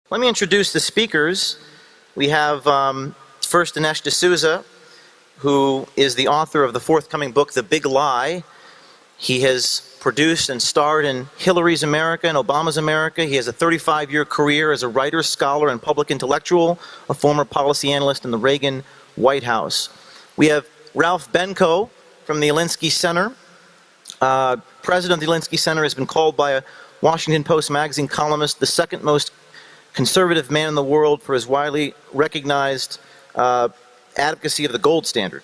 Let me introduce the speakers. We have first Dinesh D'Souza, who is the author of the forthcoming book, The Big Lie. He has produced and starred in Hillary's America and Obama's America. He has a 35-year career as a writer, scholar, and public intellectual, a former policy analyst in the Reagan White House. We have Ralph Benko from the Alinsky Center. President of the Alinsky Center has been called by a Washington Post magazine columnist the second most conservative man in the world for his widely recognized advocacy of the gold standard.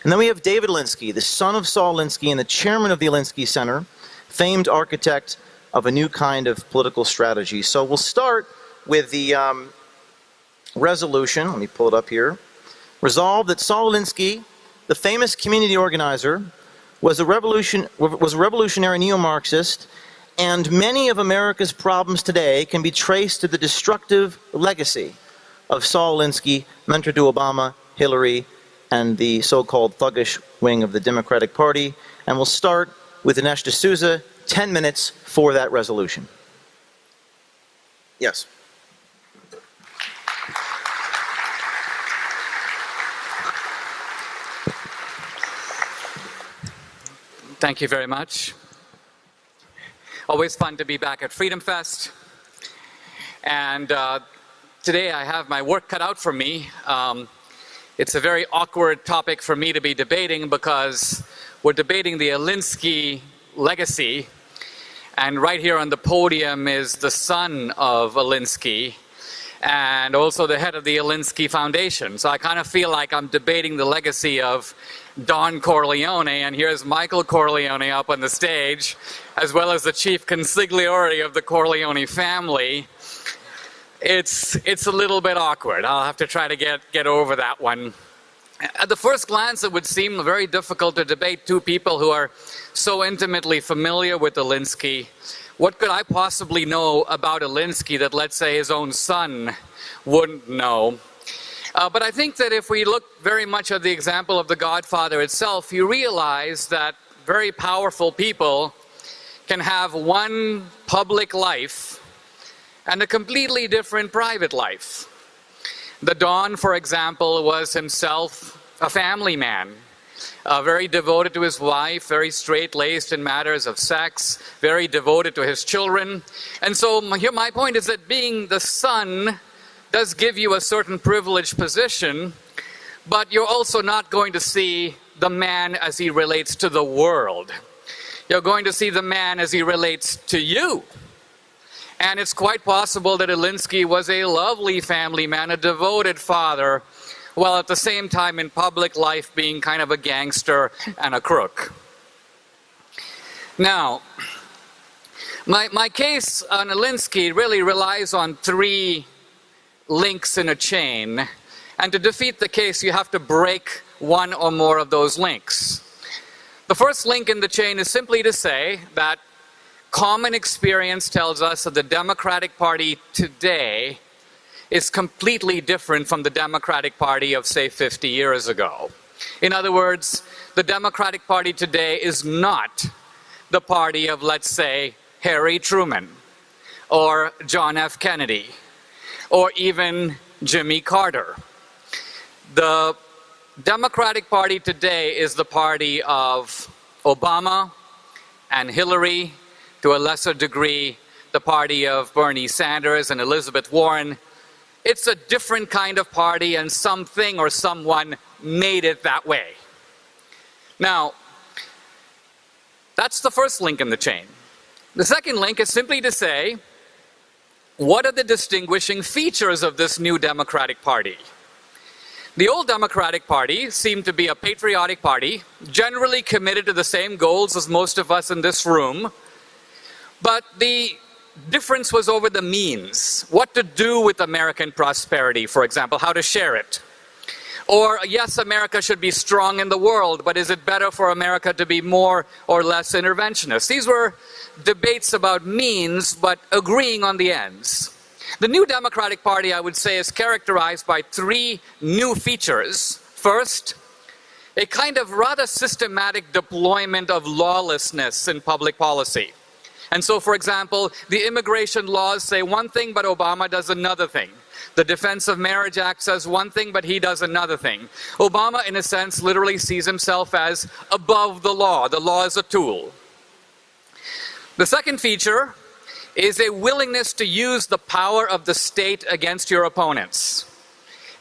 And then we have David Alinsky, the son of Saul Alinsky and the chairman of the Alinsky Center, famed architect of a new kind of political strategy. So we'll start with the resolution. Let me pull it up here. Resolved that Saul Alinsky, the famous community organizer, was a revolutionary neo-Marxist, and many of America's problems today can be traced to the destructive legacy of Saul Alinsky, mentor to Obama, Hillary, and the so-called thuggish wing of the Democratic Party. And we'll start with Dinesh D'Souza, 10 minutes for that resolution. Yes. Thank you very much. Always fun to be back at Freedom Fest. And today I have my work cut out for me. It's a very awkward topic for me to be debating because we're debating the Alinsky legacy. And right here on the podium is the son of Alinsky and also the head of the Alinsky Foundation. So I kind of feel like I'm debating the legacy of Don Corleone, and here's Michael Corleone up on the stage, as well as the chief consigliere of the Corleone family. It's a little bit awkward. I'll have to try to get over that one. At the first glance, it would seem very difficult to debate two people who are so intimately familiar with Alinsky. What could I possibly know about Alinsky that, let's say, his own son wouldn't know? But I think that if we look very much at the example of The Godfather itself, you realize that very powerful people can have one public life and a completely different private life. The Don, for example, was himself a family man, very devoted to his wife, very straight-laced in matters of sex, very devoted to his children. And so here my point is that being the son does give you a certain privileged position, but you're also not going to see the man as he relates to the world. You're going to see the man as he relates to you. And it's quite possible that Alinsky was a lovely family man, a devoted father, while at the same time in public life being kind of a gangster and a crook. Now, my case on Alinsky really relies on three links in a chain, and to defeat the case you have to break one or more of those links. The first link in the chain is simply to say that common experience tells us that the Democratic Party today is completely different from the Democratic Party of, say, 50 years ago. In other words, the Democratic Party today is not the party of, let's say, Harry Truman or John F. Kennedy or even Jimmy Carter. The Democratic Party today is the party of Obama and Hillary, to a lesser degree, the party of Bernie Sanders and Elizabeth Warren. It's a different kind of party, and something or someone made it that way. Now, that's the first link in the chain. The second link is simply to say, what are the distinguishing features of this new Democratic Party? The old Democratic Party seemed to be a patriotic party, generally committed to the same goals as most of us in this room, but the difference was over the means. What to do with American prosperity, for example, how to share it. Or, yes, America should be strong in the world, but is it better for America to be more or less interventionist? These were debates about means, but agreeing on the ends. The new Democratic Party, I would say, is characterized by three new features. First, a kind of rather systematic deployment of lawlessness in public policy. And so, for example, the immigration laws say one thing, but Obama does another thing. The Defense of Marriage Act says one thing, but he does another thing. Obama, in a sense, literally sees himself as above the law. The law is a tool. The second feature is a willingness to use the power of the state against your opponents.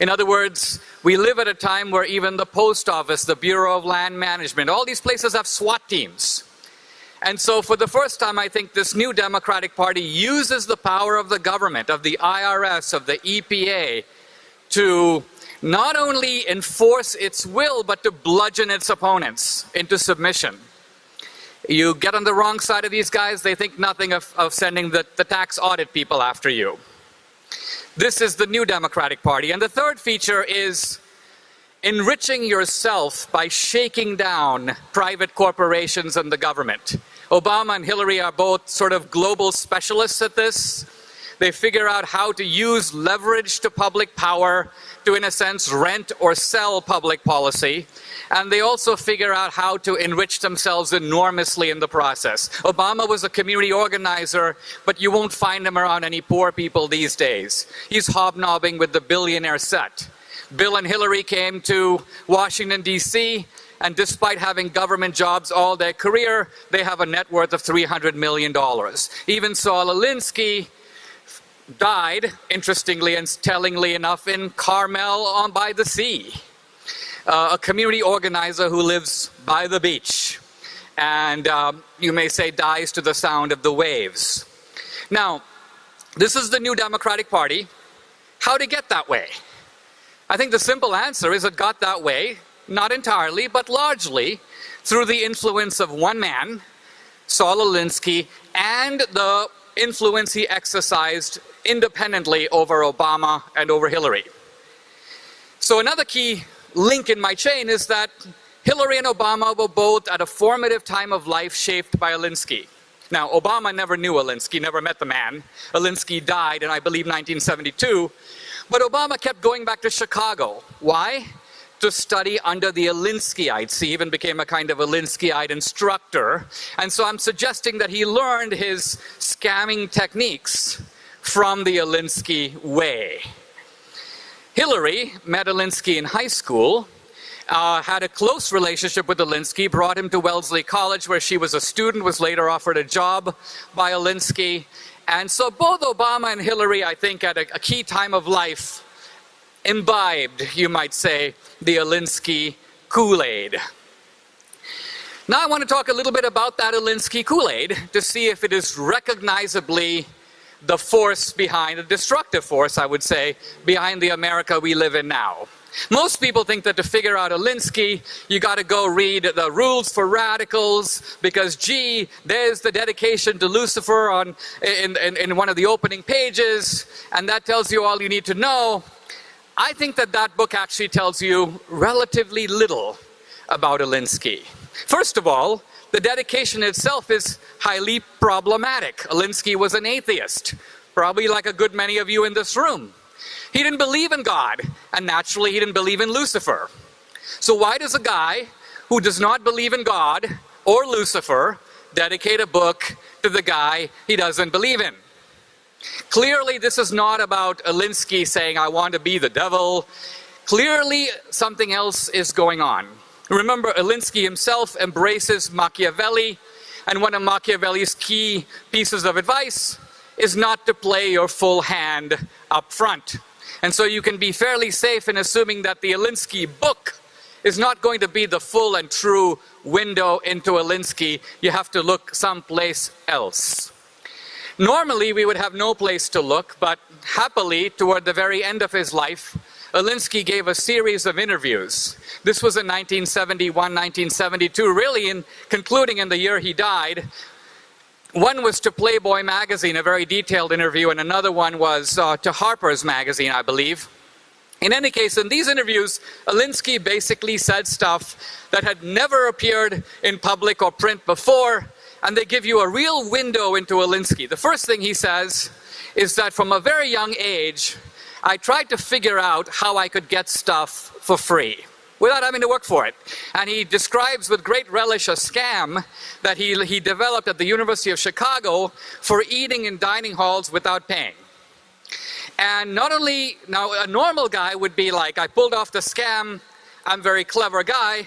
In other words, we live at a time where even the post office, the Bureau of Land Management, all these places have SWAT teams. And so for the first time, I think this new Democratic Party uses the power of the government, of the IRS, of the EPA, to not only enforce its will, but to bludgeon its opponents into submission. You get on the wrong side of these guys, they think nothing of sending the tax audit people after you. This is the new Democratic Party. And the third feature is enriching yourself by shaking down private corporations and the government. Obama and Hillary are both sort of global specialists at this. They figure out how to use leverage to public power to, in a sense, rent or sell public policy. And they also figure out how to enrich themselves enormously in the process. Obama was a community organizer, but you won't find him around any poor people these days. He's hobnobbing with the billionaire set. Bill and Hillary came to Washington, D.C., and despite having government jobs all their career, they have a net worth of $300 million. Even Saul Alinsky died, interestingly and tellingly enough, in Carmel by the sea. A community organizer who lives by the beach. And you may say dies to the sound of the waves. Now, this is the new Democratic Party. How to get that way? I think the simple answer is it got that way, not entirely, but largely, through the influence of one man, Saul Alinsky, and the influence he exercised independently over Obama and over Hillary. So another key link in my chain is that Hillary and Obama were both at a formative time of life shaped by Alinsky. Now, Obama never knew Alinsky, never met the man. Alinsky died in, I believe, 1972. But Obama kept going back to Chicago. Why? To study under the Alinskyites. He even became a kind of Alinskyite instructor. And so I'm suggesting that he learned his scamming techniques from the Alinsky way. Hillary met Alinsky in high school, had a close relationship with Alinsky, brought him to Wellesley College where she was a student, was later offered a job by Alinsky. And so both Obama and Hillary, I think, at a key time of life, imbibed, you might say, the Alinsky Kool-Aid. Now I want to talk a little bit about that Alinsky Kool-Aid to see if it is recognizably the force behind, a destructive force, I would say, behind the America we live in now. Most people think that to figure out Alinsky, you got to go read the Rules for Radicals, because gee, there's the dedication to Lucifer in one of the opening pages, and that tells you all you need to know. I think that that book actually tells you relatively little about Alinsky. First of all, the dedication itself is highly problematic. Alinsky was an atheist, probably like a good many of you in this room. He didn't believe in God, and naturally he didn't believe in Lucifer. So why does a guy who does not believe in God or Lucifer dedicate a book to the guy he doesn't believe in? Clearly this is not about Alinsky saying, I want to be the devil. Clearly something else is going on. Remember, Alinsky himself embraces Machiavelli, and one of Machiavelli's key pieces of advice is not to play your full hand up front. And so you can be fairly safe in assuming that the Alinsky book is not going to be the full and true window into Alinsky. You have to look someplace else. Normally we would have no place to look, but happily, toward the very end of his life, Alinsky gave a series of interviews. This was in 1971, 1972, really concluding in the year he died. One was to Playboy magazine, a very detailed interview, and another one was to Harper's magazine, I believe. In any case, in these interviews, Alinsky basically said stuff that had never appeared in public or print before, and they give you a real window into Alinsky. The first thing he says is that from a very young age, I tried to figure out how I could get stuff for free. without having to work for it. And he describes with great relish a scam that he developed at the University of Chicago for eating in dining halls without paying. And not only, now a normal guy would be like, I pulled off the scam, I'm a very clever guy.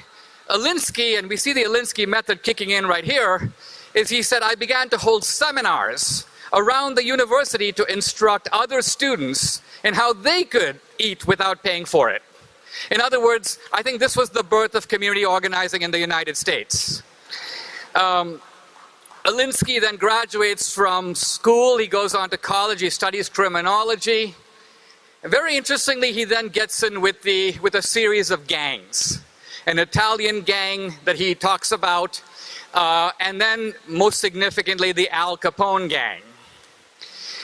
Alinsky, and we see the Alinsky method kicking in right here, is he said, I began to hold seminars around the university to instruct other students in how they could eat without paying for it. In other words, I think this was the birth of community organizing in the United States. Alinsky then graduates from school, he goes on to college, he studies criminology. And very interestingly, he then gets in with a series of gangs. An Italian gang that he talks about, and then most significantly the Al Capone gang.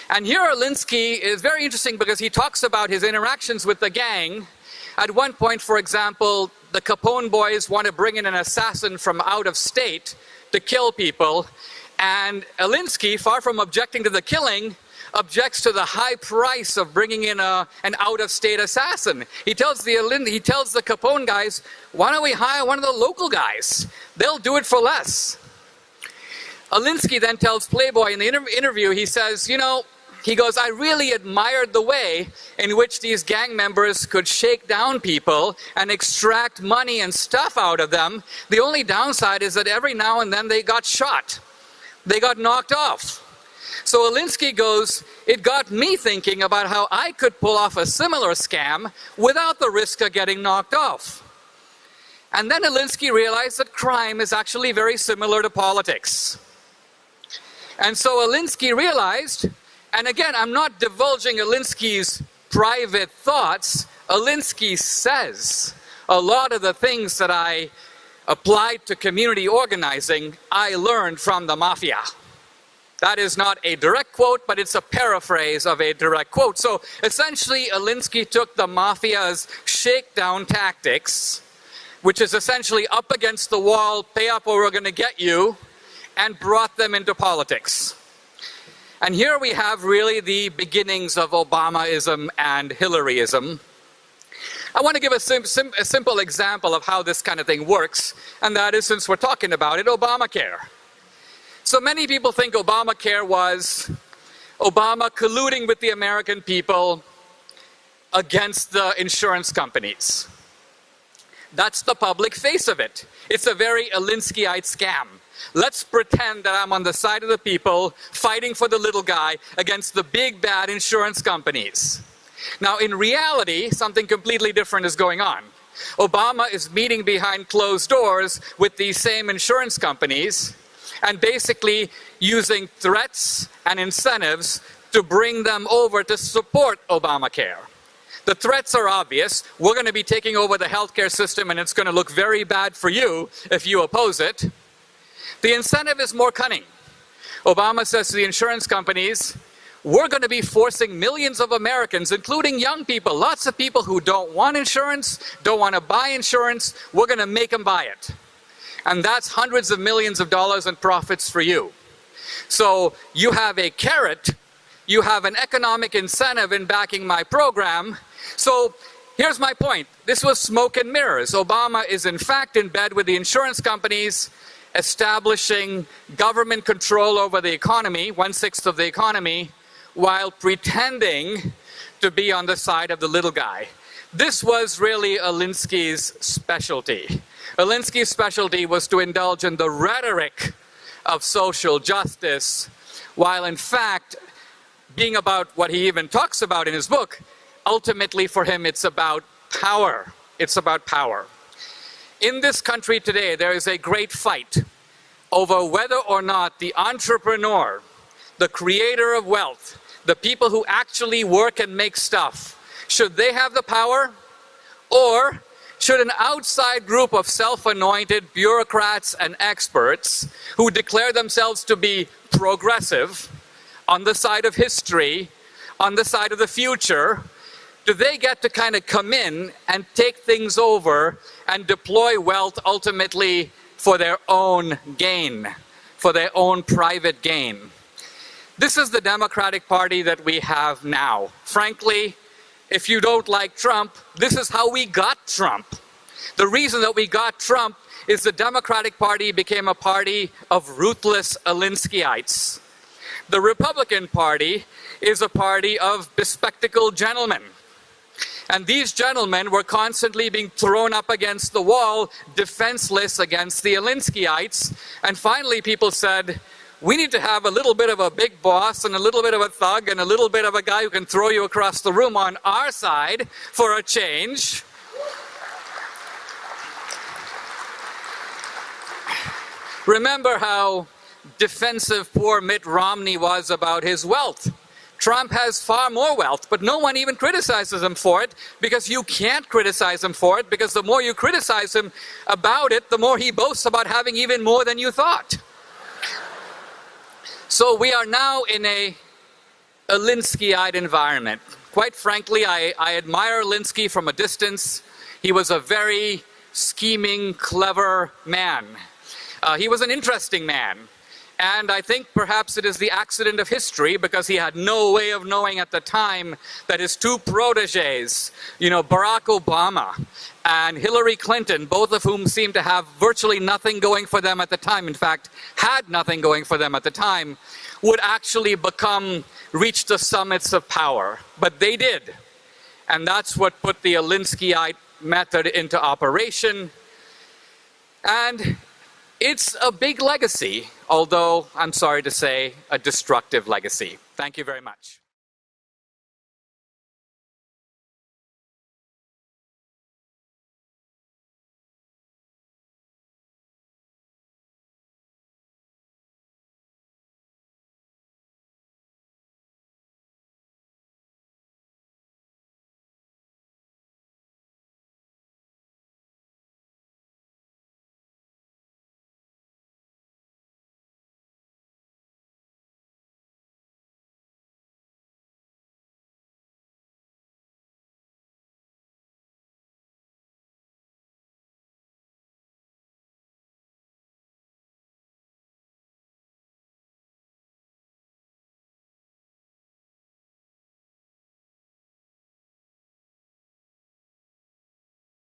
And here Alinsky is very interesting because he talks about his interactions with the gang. At one point, for example, the Capone boys want to bring in an assassin from out of state to kill people, and Alinsky, far from objecting to the killing, objects to the high price of bringing in an out-of-state assassin. He tells the Capone guys, why don't we hire one of the local guys? They'll do it for less. Alinsky then tells Playboy in the interview, he says, you know, he goes, I really admired the way in which these gang members could shake down people and extract money and stuff out of them. The only downside is that every now and then they got shot. They got knocked off. So Alinsky goes, it got me thinking about how I could pull off a similar scam without the risk of getting knocked off. And then Alinsky realized that crime is actually very similar to politics. And so Alinsky realized, and again, I'm not divulging Alinsky's private thoughts, Alinsky says a lot of the things that I applied to community organizing, I learned from the mafia. That is not a direct quote, but it's a paraphrase of a direct quote. So essentially, Alinsky took the mafia's shakedown tactics, which is essentially up against the wall, pay up or we're going to get you, and brought them into politics. And here we have really the beginnings of Obamaism and Hillaryism. I want to give a simple example of how this kind of thing works, and that is, since we're talking about it, Obamacare. So many people think Obamacare was Obama colluding with the American people against the insurance companies. That's the public face of it. It's a very Alinskyite scam. Let's pretend that I'm on the side of the people fighting for the little guy against the big bad insurance companies. Now in reality, something completely different is going on. Obama is meeting behind closed doors with these same insurance companies and basically using threats and incentives to bring them over to support Obamacare. The threats are obvious. We're going to be taking over the healthcare system and it's going to look very bad for you if you oppose it. The incentive is more cunning. Obama says to the insurance companies, we're going to be forcing millions of Americans, including young people, lots of people who don't want insurance, don't want to buy insurance, we're going to make them buy it. And that's hundreds of millions of dollars in profits for you. So you have a carrot, you have an economic incentive in backing my program. So here's my point. This was smoke and mirrors. Obama is in fact in bed with the insurance companies, establishing government control over the economy, 1/6 of the economy, while pretending to be on the side of the little guy. This was really Alinsky's specialty. Alinsky's specialty was to indulge in the rhetoric of social justice, while in fact being about what he even talks about in his book, ultimately for him it's about power. It's about power. In this country today, there is a great fight over whether or not the entrepreneur, the creator of wealth, the people who actually work and make stuff, should they have the power? Or should an outside group of self-anointed bureaucrats and experts who declare themselves to be progressive, on the side of history, on the side of the future, do they get to kind of come in and take things over and deploy wealth ultimately for their own gain, for their own private gain? This is the Democratic Party that we have now. Frankly, if you don't like Trump, this is how we got Trump. The reason that we got Trump is the Democratic Party became a party of ruthless Alinskyites. The Republican Party is a party of bespectacled gentlemen. And these gentlemen were constantly being thrown up against the wall, defenseless against the Alinskyites. And finally people said, we need to have a little bit of a big boss and a little bit of a thug and a little bit of a guy who can throw you across the room on our side for a change. Remember how defensive poor Mitt Romney was about his wealth. Trump has far more wealth, but no one even criticizes him for it, because you can't criticize him for it, because the more you criticize him about it, the more he boasts about having even more than you thought. So we are now in a Alinskyite environment. Quite frankly, I admire Alinsky from a distance. He was a very scheming, clever man. He was an interesting man. And I think perhaps it is the accident of history, because he had no way of knowing at the time that his two protégés, Barack Obama and Hillary Clinton, both of whom seemed to have virtually nothing going for them at the time, in fact, had nothing going for them at the time, would actually reach the summits of power. But they did. And that's what put the Alinskyite method into operation. And it's a big legacy, although, I'm sorry to say, a destructive legacy. Thank you very much.